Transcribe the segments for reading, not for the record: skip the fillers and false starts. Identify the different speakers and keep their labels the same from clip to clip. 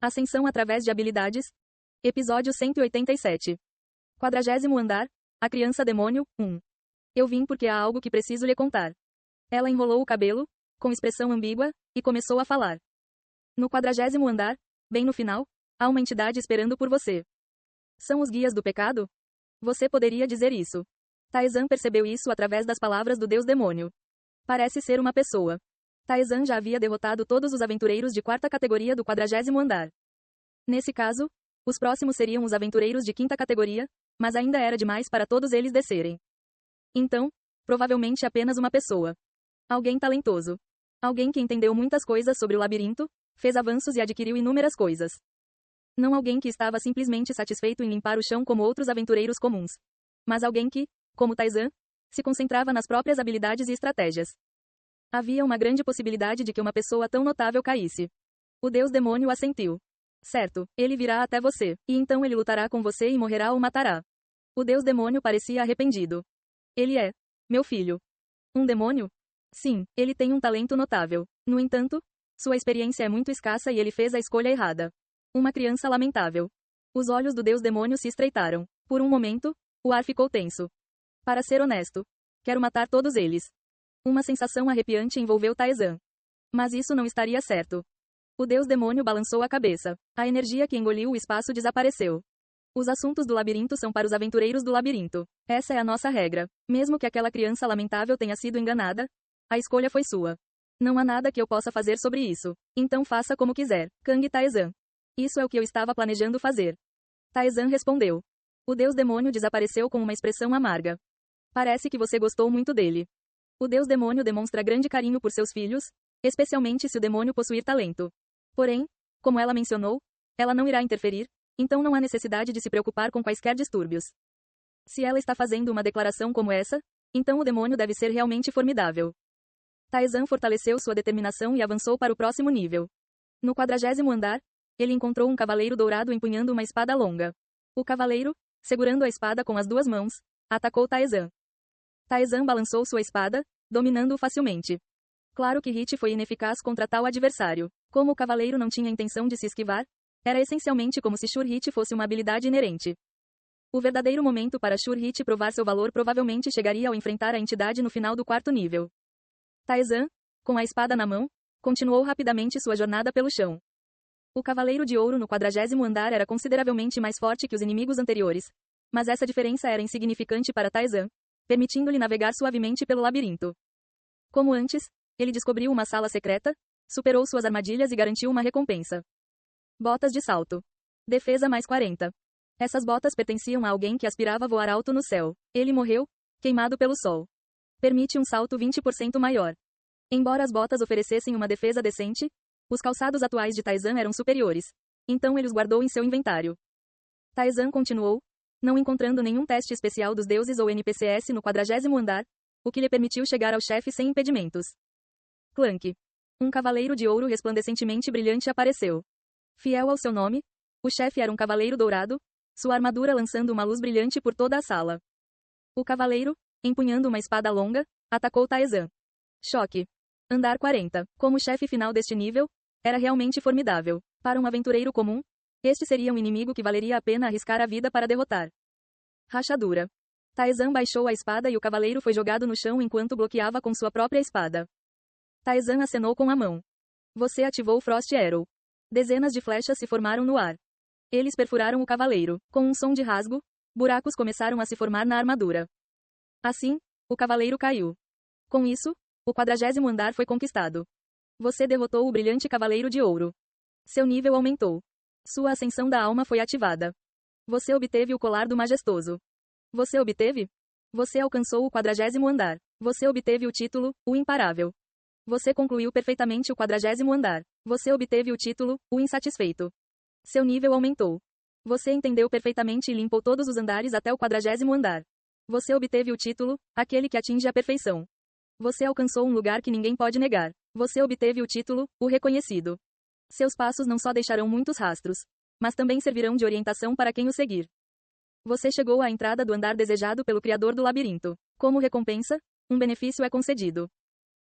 Speaker 1: Ascensão através de habilidades. Episódio 187. 40º andar. A criança demônio, 1. Eu vim porque há algo que preciso lhe contar. Ela enrolou o cabelo, com expressão ambígua, e começou a falar. No 40º andar, bem no final, há uma entidade esperando por você. São os guias do pecado? Você poderia dizer isso. Taizan percebeu isso através das palavras do deus demônio. Parece ser uma pessoa. Taizan já havia derrotado todos os aventureiros de 4ª categoria do 40º andar. Nesse caso, os próximos seriam os aventureiros de 5ª categoria, mas ainda era demais para todos eles descerem. Então, provavelmente apenas uma pessoa. Alguém talentoso. Alguém que entendeu muitas coisas sobre o labirinto, fez avanços e adquiriu inúmeras coisas. Não alguém que estava simplesmente satisfeito em limpar o chão como outros aventureiros comuns. Mas alguém que, como Taizan, se concentrava nas próprias habilidades e estratégias. Havia uma grande possibilidade de que uma pessoa tão notável caísse. O deus demônio assentiu. Certo, ele virá até você, e então ele lutará com você e morrerá ou matará. O deus demônio parecia arrependido. Ele é meu filho. Um demônio? Sim, ele tem um talento notável. No entanto, sua experiência é muito escassa e ele fez a escolha errada. Uma criança lamentável. Os olhos do deus demônio se estreitaram. Por um momento, o ar ficou tenso. Para ser honesto, quero matar todos eles. Uma sensação arrepiante envolveu Taizan. Mas isso não estaria certo. O deus demônio balançou a cabeça. A energia que engoliu o espaço desapareceu. Os assuntos do labirinto são para os aventureiros do labirinto. Essa é a nossa regra. Mesmo que aquela criança lamentável tenha sido enganada, a escolha foi sua. Não há nada que eu possa fazer sobre isso. Então faça como quiser. Kang Taizan. Isso é o que eu estava planejando fazer. Taizan respondeu. O deus demônio desapareceu com uma expressão amarga. Parece que você gostou muito dele. O deus demônio demonstra grande carinho por seus filhos, especialmente se o demônio possuir talento. Porém, como ela mencionou, ela não irá interferir, então não há necessidade de se preocupar com quaisquer distúrbios. Se ela está fazendo uma declaração como essa, então o demônio deve ser realmente formidável. Taizan fortaleceu sua determinação e avançou para o próximo nível. No 40º andar, ele encontrou um cavaleiro dourado empunhando uma espada longa. O cavaleiro, segurando a espada com as duas mãos, atacou Taizan. Taizan balançou sua espada, dominando-o facilmente. Claro que Hit foi ineficaz contra tal adversário. Como o cavaleiro não tinha intenção de se esquivar, era essencialmente como se Sure Hit fosse uma habilidade inerente. O verdadeiro momento para Sure Hit provar seu valor provavelmente chegaria ao enfrentar a entidade no final do 4º nível. Taizan, com a espada na mão, continuou rapidamente sua jornada pelo chão. O Cavaleiro de Ouro no 40º andar era consideravelmente mais forte que os inimigos anteriores, mas essa diferença era insignificante para Taizan, permitindo-lhe navegar suavemente pelo labirinto. Como antes, ele descobriu uma sala secreta, superou suas armadilhas e garantiu uma recompensa. Botas de salto. Defesa mais 40. Essas botas pertenciam a alguém que aspirava a voar alto no céu. Ele morreu, queimado pelo sol. Permite um salto 20% maior. Embora as botas oferecessem uma defesa decente, os calçados atuais de Taizan eram superiores. Então ele os guardou em seu inventário. Taizan continuou, não encontrando nenhum teste especial dos deuses ou NPCs no 40º andar, o que lhe permitiu chegar ao chefe sem impedimentos. Clank. Um cavaleiro de ouro resplandecementemente brilhante apareceu. Fiel ao seu nome, o chefe era um cavaleiro dourado, sua armadura lançando uma luz brilhante por toda a sala. O cavaleiro, empunhando uma espada longa, atacou Taizan. Choque. Andar 40. Como chefe final deste nível, era realmente formidável. Para um aventureiro comum, este seria um inimigo que valeria a pena arriscar a vida para derrotar. Rachadura. Taizan baixou a espada e o cavaleiro foi jogado no chão enquanto bloqueava com sua própria espada. Taizan acenou com a mão. Você ativou Frost Arrow. Dezenas de flechas se formaram no ar. Eles perfuraram o cavaleiro. Com um som de rasgo, buracos começaram a se formar na armadura. Assim, o cavaleiro caiu. Com isso, o 40º andar foi conquistado. Você derrotou o brilhante cavaleiro de ouro. Seu nível aumentou. Sua ascensão da alma foi ativada. Você obteve o colar do majestoso. Você obteve? Você alcançou o 40º andar. Você obteve o título, o imparável. Você concluiu perfeitamente o 40º andar. Você obteve o título, o insatisfeito. Seu nível aumentou. Você entendeu perfeitamente e limpou todos os andares até o 40º andar. Você obteve o título, aquele que atinge a perfeição. Você alcançou um lugar que ninguém pode negar. Você obteve o título, o reconhecido. Seus passos não só deixarão muitos rastros, mas também servirão de orientação para quem o seguir. Você chegou à entrada do andar desejado pelo Criador do Labirinto. Como recompensa, um benefício é concedido.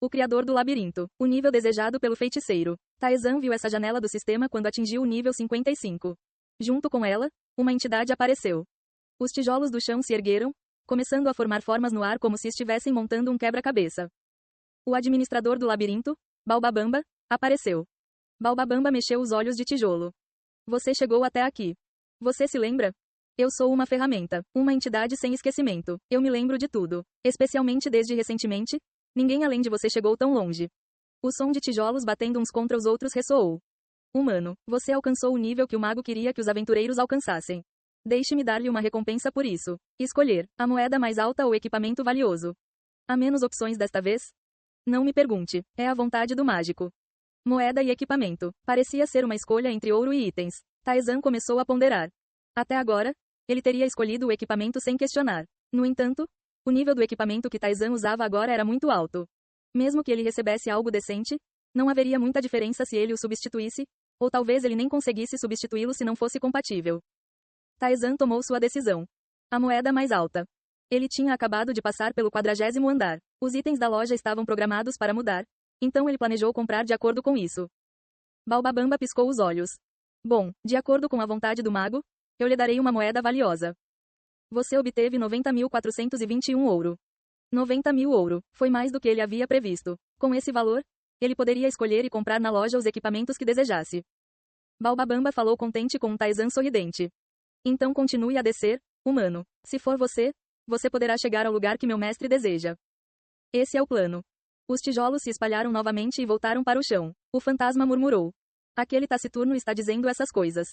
Speaker 1: O Criador do Labirinto. O nível desejado pelo feiticeiro. Taizan viu essa janela do sistema quando atingiu o nível 55. Junto com ela, uma entidade apareceu. Os tijolos do chão se ergueram, começando a formar formas no ar como se estivessem montando um quebra-cabeça. O administrador do labirinto, Baobabamba, apareceu. Baobabamba mexeu os olhos de tijolo. Você chegou até aqui. Você se lembra? Eu sou uma ferramenta, uma entidade sem esquecimento. Eu me lembro de tudo. Especialmente desde recentemente, ninguém além de você chegou tão longe. O som de tijolos batendo uns contra os outros ressoou. Humano, você alcançou o nível que o mago queria que os aventureiros alcançassem. Deixe-me dar-lhe uma recompensa por isso. Escolher a moeda mais alta ou equipamento valioso. Há menos opções desta vez? Não me pergunte, é a vontade do mágico. Moeda e equipamento. Parecia ser uma escolha entre ouro e itens. Taizan começou a ponderar. Até agora, ele teria escolhido o equipamento sem questionar. No entanto, o nível do equipamento que Taizan usava agora era muito alto. Mesmo que ele recebesse algo decente, não haveria muita diferença se ele o substituísse, ou talvez ele nem conseguisse substituí-lo se não fosse compatível. Taizan tomou sua decisão. A moeda mais alta. Ele tinha acabado de passar pelo 40º andar. Os itens da loja estavam programados para mudar, então ele planejou comprar de acordo com isso. Baobabamba piscou os olhos. Bom, de acordo com a vontade do mago, eu lhe darei uma moeda valiosa. Você obteve 90.421 ouro. 90.000 ouro, foi mais do que ele havia previsto. Com esse valor, ele poderia escolher e comprar na loja os equipamentos que desejasse. Baobabamba falou contente com um Taizan sorridente. Então continue a descer, humano. Se for você, você poderá chegar ao lugar que meu mestre deseja. Esse é o plano. Os tijolos se espalharam novamente e voltaram para o chão. O fantasma murmurou. Aquele taciturno está dizendo essas coisas.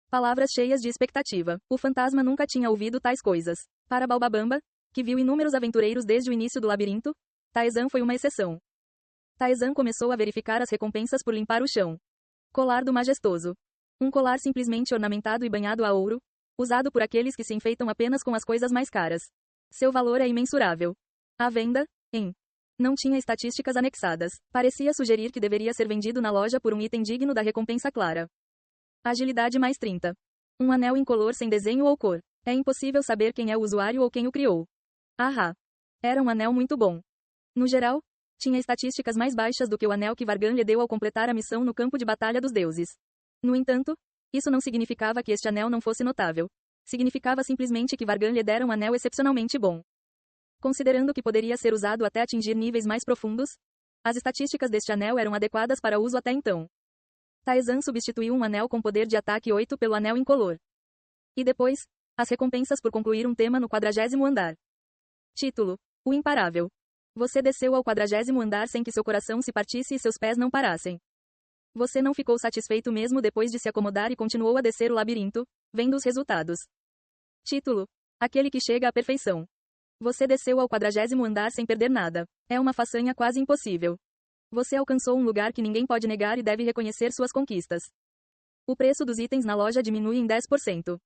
Speaker 1: Palavras cheias de expectativa. O fantasma nunca tinha ouvido tais coisas. Para Baobabamba, que viu inúmeros aventureiros desde o início do labirinto, Taizan foi uma exceção. Taizan começou a verificar as recompensas por limpar o chão. Colar do majestoso. Um colar simplesmente ornamentado e banhado a ouro, usado por aqueles que se enfeitam apenas com as coisas mais caras. Seu valor é imensurável. A venda, não tinha estatísticas anexadas. Parecia sugerir que deveria ser vendido na loja por um item digno da recompensa clara. Agilidade mais 30. Um anel incolor sem desenho ou cor. É impossível saber quem é o usuário ou quem o criou. Ahá. Era um anel muito bom. No geral, tinha estatísticas mais baixas do que o anel que Vargan lhe deu ao completar a missão no campo de batalha dos deuses. No entanto, isso não significava que este anel não fosse notável. Significava simplesmente que Vargan lhe dera um anel excepcionalmente bom. Considerando que poderia ser usado até atingir níveis mais profundos, as estatísticas deste anel eram adequadas para uso até então. Taizan substituiu um anel com poder de ataque 8 pelo anel incolor. E depois, as recompensas por concluir um tema no 40º andar. Título: O Imparável. Você desceu ao 40º andar sem que seu coração se partisse e seus pés não parassem. Você não ficou satisfeito mesmo depois de se acomodar e continuou a descer o labirinto, vendo os resultados. Título: Aquele que chega à perfeição. Você desceu ao 40º andar sem perder nada. É uma façanha quase impossível. Você alcançou um lugar que ninguém pode negar e deve reconhecer suas conquistas. O preço dos itens na loja diminui em 10%.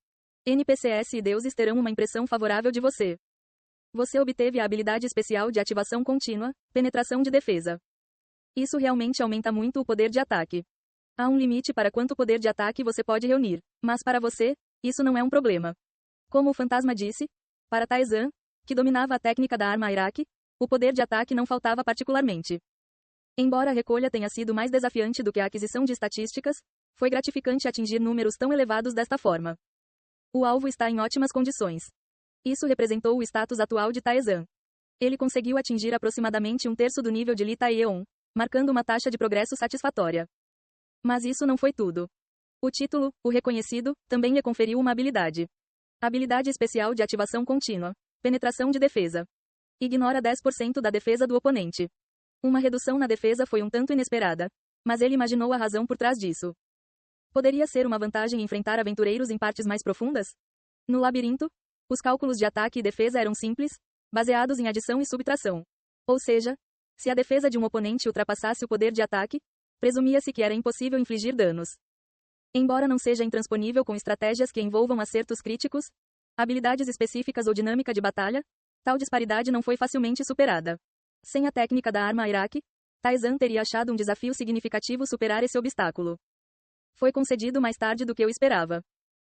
Speaker 1: NPCs e deuses terão uma impressão favorável de você. Você obteve a habilidade especial de ativação contínua, penetração de defesa. Isso realmente aumenta muito o poder de ataque. Há um limite para quanto poder de ataque você pode reunir, mas para você, isso não é um problema. Como o fantasma disse, para Taizan, que dominava a técnica da arma Iraqi, o poder de ataque não faltava particularmente. Embora a recolha tenha sido mais desafiante do que a aquisição de estatísticas, foi gratificante atingir números tão elevados desta forma. O alvo está em ótimas condições. Isso representou o status atual de Taizan. Ele conseguiu atingir aproximadamente um terço do nível de Li Taeyeon, marcando uma taxa de progresso satisfatória. Mas isso não foi tudo. O título, o reconhecido, também lhe conferiu uma habilidade. Habilidade especial de ativação contínua. Penetração de defesa. Ignora 10% da defesa do oponente. Uma redução na defesa foi um tanto inesperada, mas ele imaginou a razão por trás disso. Poderia ser uma vantagem enfrentar aventureiros em partes mais profundas? No labirinto, os cálculos de ataque e defesa eram simples, baseados em adição e subtração. Ou seja, se a defesa de um oponente ultrapassasse o poder de ataque, presumia-se que era impossível infligir danos. Embora não seja intransponível com estratégias que envolvam acertos críticos, habilidades específicas ou dinâmica de batalha, tal disparidade não foi facilmente superada. Sem a técnica da arma Iraqi, Taizan teria achado um desafio significativo superar esse obstáculo. Foi concedido mais tarde do que eu esperava.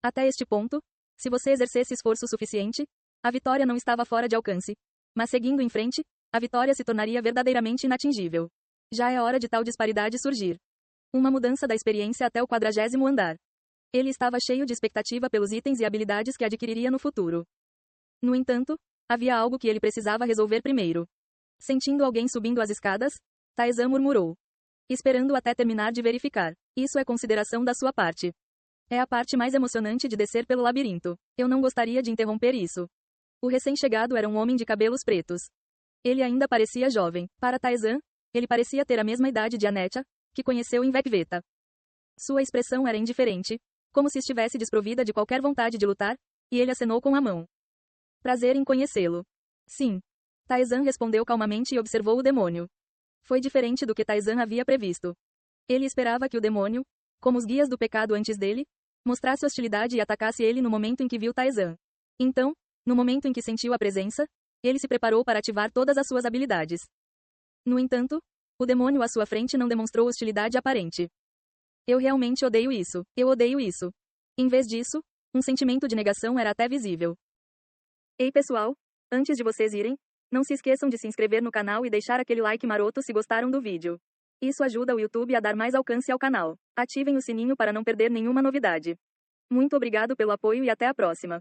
Speaker 1: Até este ponto, se você exercesse esforço suficiente, a vitória não estava fora de alcance. Mas seguindo em frente, a vitória se tornaria verdadeiramente inatingível. Já é hora de tal disparidade surgir. Uma mudança da experiência até o 40º andar. Ele estava cheio de expectativa pelos itens e habilidades que adquiriria no futuro. No entanto, havia algo que ele precisava resolver primeiro. Sentindo alguém subindo as escadas, Taizan murmurou. Esperando até terminar de verificar. Isso é consideração da sua parte. É a parte mais emocionante de descer pelo labirinto. Eu não gostaria de interromper isso. O recém-chegado era um homem de cabelos pretos. Ele ainda parecia jovem. Para Taizan, ele parecia ter a mesma idade de Anetia, que conheceu em Vecveta. Sua expressão era indiferente, como se estivesse desprovida de qualquer vontade de lutar, e ele acenou com a mão. Prazer em conhecê-lo. Sim. Taizan respondeu calmamente e observou o demônio. Foi diferente do que Taizan havia previsto. Ele esperava que o demônio, como os guias do pecado antes dele, mostrasse hostilidade e atacasse ele no momento em que viu Taizan. Então, no momento em que sentiu a presença, ele se preparou para ativar todas as suas habilidades. No entanto, o demônio à sua frente não demonstrou hostilidade aparente. Eu realmente odeio isso. Eu odeio isso. Em vez disso, um sentimento de negação era até visível. Ei pessoal, antes de vocês irem, não se esqueçam de se inscrever no canal e deixar aquele like maroto se gostaram do vídeo. Isso ajuda o YouTube a dar mais alcance ao canal. Ativem o sininho para não perder nenhuma novidade. Muito obrigado pelo apoio e até a próxima.